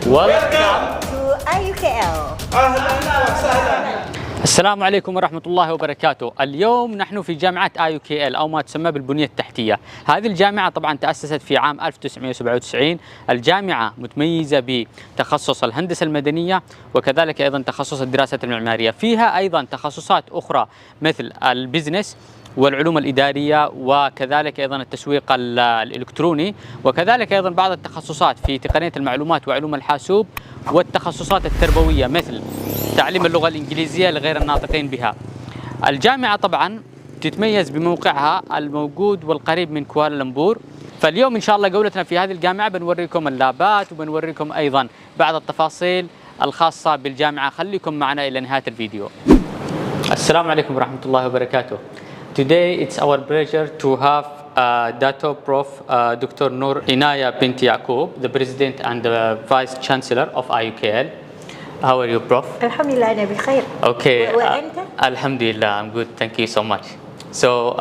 Welcome to IUKL. أهلا وسهلا. السلام عليكم ورحمة الله وبركاته. اليوم نحن في جامعة IUKL أو ما تسمى بالبنية التحتية. هذه الجامعة طبعا تأسست في عام 1997. الجامعة متميزة بتخصص الهندسة المدنية وكذلك أيضا تخصص الدراسة المعمارية. فيها أيضا تخصصات أخرى مثل البزنس والعلوم الإدارية وكذلك أيضا التسويق الإلكتروني وكذلك أيضا بعض التخصصات في تقنية المعلومات وعلوم الحاسوب والتخصصات التربوية مثل تعليم اللغة الإنجليزية لغير الناطقين بها. الجامعة طبعا تتميز بموقعها الموجود والقريب من كوالالمبور. فاليوم إن شاء الله جولتنا في هذه الجامعة بنوريكم اللابات وبنوريكم أيضا بعض التفاصيل الخاصة بالجامعة. خليكم معنا إلى نهاية الفيديو. السلام عليكم ورحمة الله وبركاته. Today it's our pleasure to have Dato Prof. Dr. Noor Inaya Bint Yaqub, the President and the Vice Chancellor of IUKL. How are you, Prof? Alhamdulillah, أنا بخير. Okay. وأنت؟ Alhamdulillah, I'm good. Thank you so much. So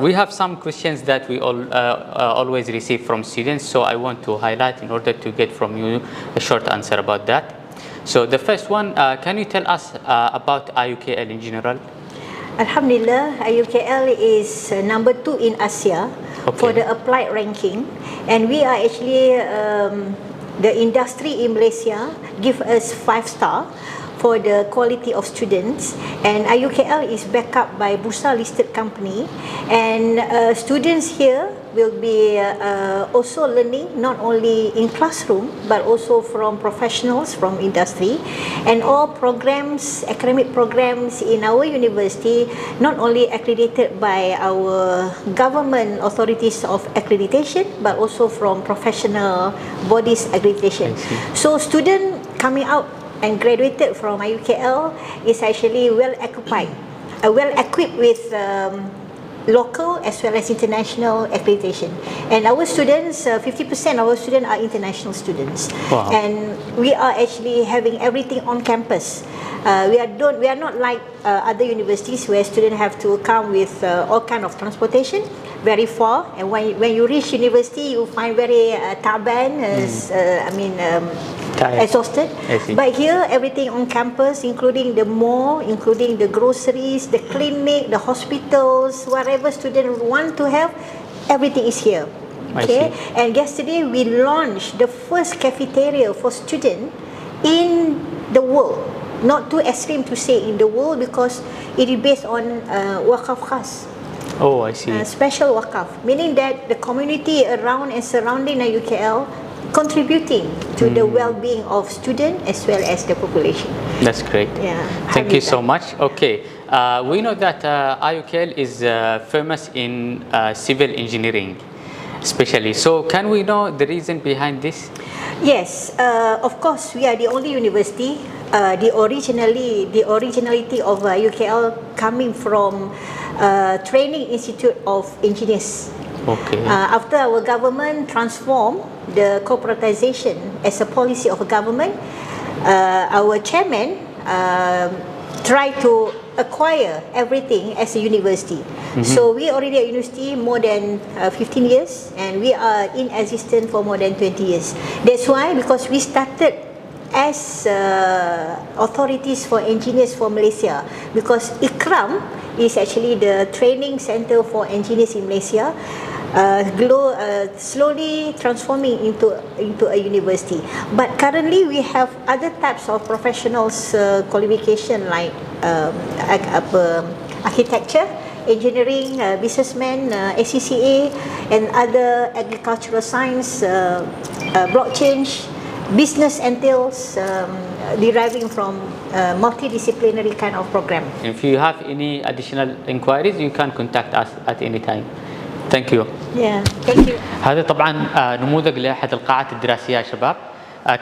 we have some questions that we always receive from students. So I want to highlight in order to get from you a short answer about that. So the first one, can you tell us about IUKL in general? Alhamdulillah, IUKL is number 2 in Asia for the applied ranking, and we are actually the industry in Malaysia give us 5-star for the quality of students, and IUKL is backed up by Bursa listed company, and students here will be also learning not only in classroom but also from professionals from industry, and all programs, academic programs in our university not only accredited by our government authorities of accreditation but also from professional bodies accreditation. So student coming out and graduated from IUKL is actually well equipped with local as well as international accreditation. And our students, 50% of our students are international students. Wow. And we are actually having everything on campus. We are not like other universities where students have to come with all kind of transportation very far, and when you reach university you find very taban, exhausted. But here everything on campus, including the mall, including the groceries, the clinic, the hospitals, whatever students want to have, everything is here. Okay, and yesterday we launched the first cafeteria for students in the world. Not too extreme to say in the world because it is based on wakaf khas. Oh, I see. Special wakaf, meaning that the community around and surrounding IUKL contributing to the well-being of students as well as the population. That's great. Yeah. Thank you so much. Okay, we know that IUKL is famous in civil engineering, especially. So, can we know the reason behind this? Yes, of course, we are the only university. The originality of IUKL coming from Training Institute of Engineers. Okay. After our government transformed the corporatization as a policy of a government, our chairman tried to acquire everything as a university. So we already at university more than 15 years, and we are in existence for more than 20 years. That's why, because we started as authorities for engineers for Malaysia, because Ikram is actually the training center for engineers in Malaysia, slowly transforming into a university. But currently we have other types of professionals qualification like architecture, engineering, businessmen, ACCA, and other agricultural science, blockchain, business entails deriving from multidisciplinary kind of program. If you have any additional inquiries, you can contact us at any time. Thank you. Yeah, thank you. هذا طبعا نموذج لأحد القاعات الدراسية يا شباب.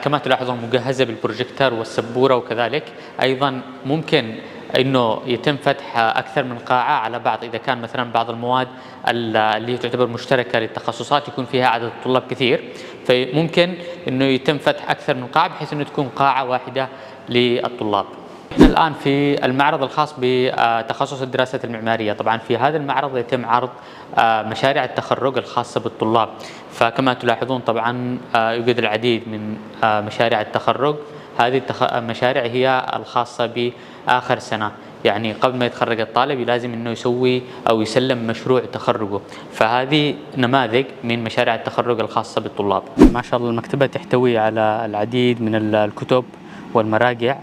كما تلاحظون مجهزة بالبروجيكتور والسبورة، وكذلك أيضا ممكن انه يتم فتح اكثر من قاعه على بعض. اذا كان مثلا بعض المواد اللي تعتبر مشتركه للتخصصات يكون فيها عدد الطلاب كثير، فممكن انه يتم فتح اكثر من قاعه بحيث انه تكون قاعه واحده للطلاب. نحن الآن في المعرض الخاص بتخصص الدراسات المعمارية. طبعا في هذا المعرض يتم عرض مشاريع التخرج الخاصة بالطلاب، فكما تلاحظون طبعا يوجد العديد من مشاريع التخرج. هذه المشاريع هي الخاصة بآخر سنة، يعني قبل ما يتخرج الطالب لازم انه يسوي او يسلم مشروع تخرجه، فهذه نماذج من مشاريع التخرج الخاصة بالطلاب. ما شاء الله المكتبة تحتوي على العديد من الكتب والمراجع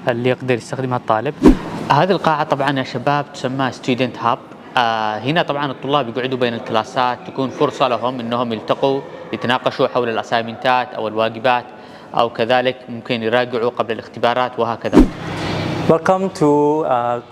اللي يقدر يستخدمها الطالب. هذه القاعة طبعا يا شباب تسمى ستودنت هاب. هنا طبعا الطلاب يقعدوا بين الكلاسات، تكون فرصة لهم انهم يلتقوا يتناقشوا حول الاسايمنتات او الواجبات، او كذلك ممكن يراجعوا قبل الاختبارات وهكذا. Welcome to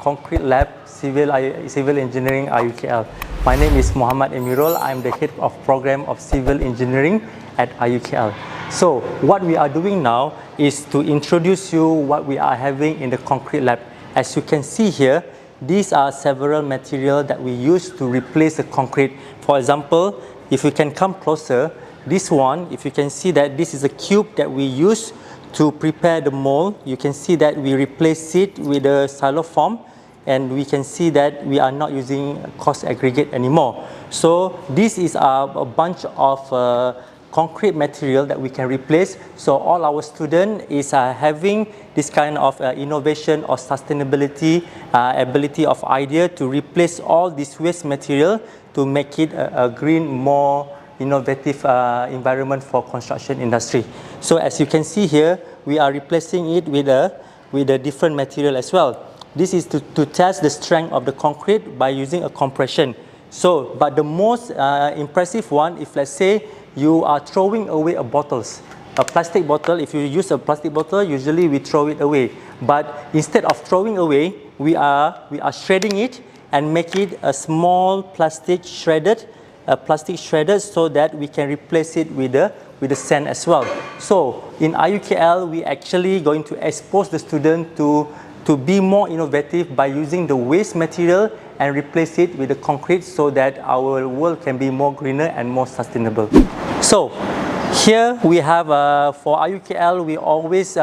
Concrete Lab Civil Engineering IUKL. My name is Muhammad Emirul. I'm the head of program of Civil Engineering at IUKL. So what we are doing now is to introduce you what we are having in the Concrete Lab. As you can see here, these are several materials that we use to replace the concrete. For example, if you can come closer, this one, if you can see that this is a cube that we use to prepare the mold. You can see that we replace it with a styrofoam, and we can see that we are not using coarse aggregate anymore. So this is a bunch of concrete material that we can replace. So all our students is having this kind of innovation or sustainability ability of idea to replace all this waste material to make it a green, more innovative environment for construction industry. So as you can see here, we are replacing it with a different material as well. This is to test the strength of the concrete by using a compression. So, but the most impressive one, if let's say you are throwing away a plastic bottle, if you use a plastic bottle, usually we throw it away. But instead of throwing away, we are shredding it and make it a small plastic shredded so that we can replace it with the sand as well. So in IUKL, we actually going to expose the student to be more innovative by using the waste material and replace it with the concrete so that our world can be more greener and more sustainable. So here we have, for IUKL, we always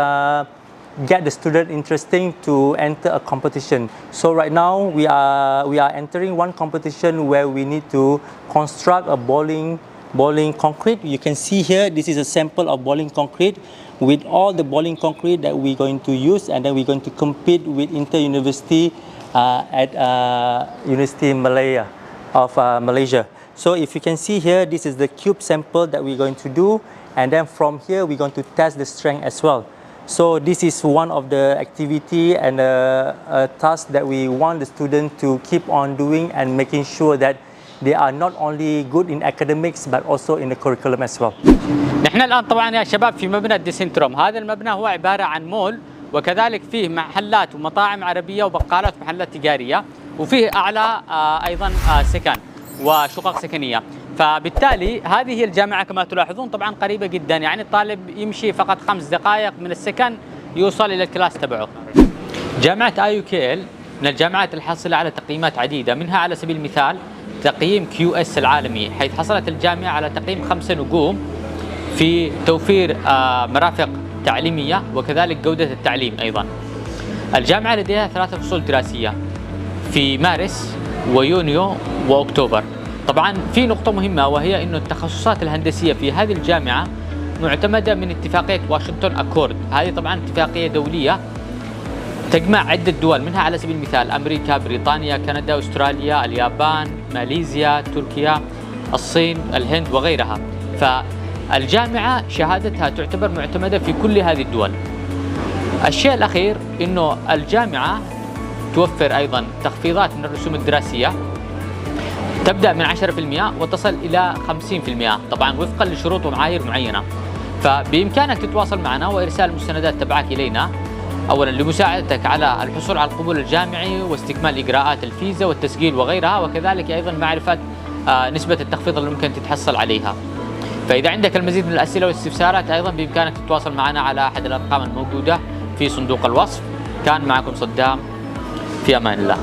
get the student interesting to enter a competition. So right now we are entering one competition where we need to construct a boiling concrete. You can see here, this is a sample of boiling concrete with all the boiling concrete that we're going to use, and then we're going to compete with inter-university at University of Malaysia. So if you can see here, this is the cube sample that we're going to do, and then from here we're going to test the strength as well. So this is one of the activity and a task that we want the student to keep on doing and making sure that they are not only good in academics but also in the curriculum as well. نحن الآن طبعا يا شباب في مبنى الديسنتروم. هذا المبنى هو عبارة عن مول، وكذلك فيه محلات ومطاعم عربية وبقالات ومحلات تجارية، وفيه أعلى أيضا سكن وشقق سكنية. فبالتالي هذه هي الجامعة كما تلاحظون طبعا قريبة جدا، يعني الطالب يمشي فقط 5 دقائق من السكن يوصل إلى الكلاس تبعه. جامعة IUKL من الجامعات الحاصلة على تقييمات عديدة، منها على سبيل المثال تقييم QS العالمي، حيث حصلت الجامعة على تقييم 5 نجوم في توفير مرافق تعليمية وكذلك جودة التعليم أيضا. الجامعة لديها 3 فصول دراسية في مارس ويونيو وأكتوبر. طبعا في نقطة مهمة، وهي أن التخصصات الهندسية في هذه الجامعة معتمدة من اتفاقية واشنطن أكورد. هذه طبعا اتفاقية دولية تجمع عدة دول، منها على سبيل المثال أمريكا، بريطانيا، كندا، أستراليا، اليابان، ماليزيا، تركيا، الصين، الهند وغيرها. فالجامعة شهادتها تعتبر معتمدة في كل هذه الدول. الشيء الأخير أنه الجامعة توفر أيضا تخفيضات من الرسوم الدراسية تبدأ من 10% وتصل إلى 50%، طبعا وفقا لشروط ومعايير معينة. فبإمكانك تتواصل معنا وإرسال المستندات تبعك إلينا، أولا لمساعدتك على الحصول على القبول الجامعي واستكمال إجراءات الفيزا والتسجيل وغيرها، وكذلك أيضا معرفة نسبة التخفيض اللي ممكن تتحصل عليها. فإذا عندك المزيد من الأسئلة والاستفسارات أيضا بإمكانك تتواصل معنا على أحد الأرقام الموجودة في صندوق الوصف. كان معكم صدام، في أمان الله.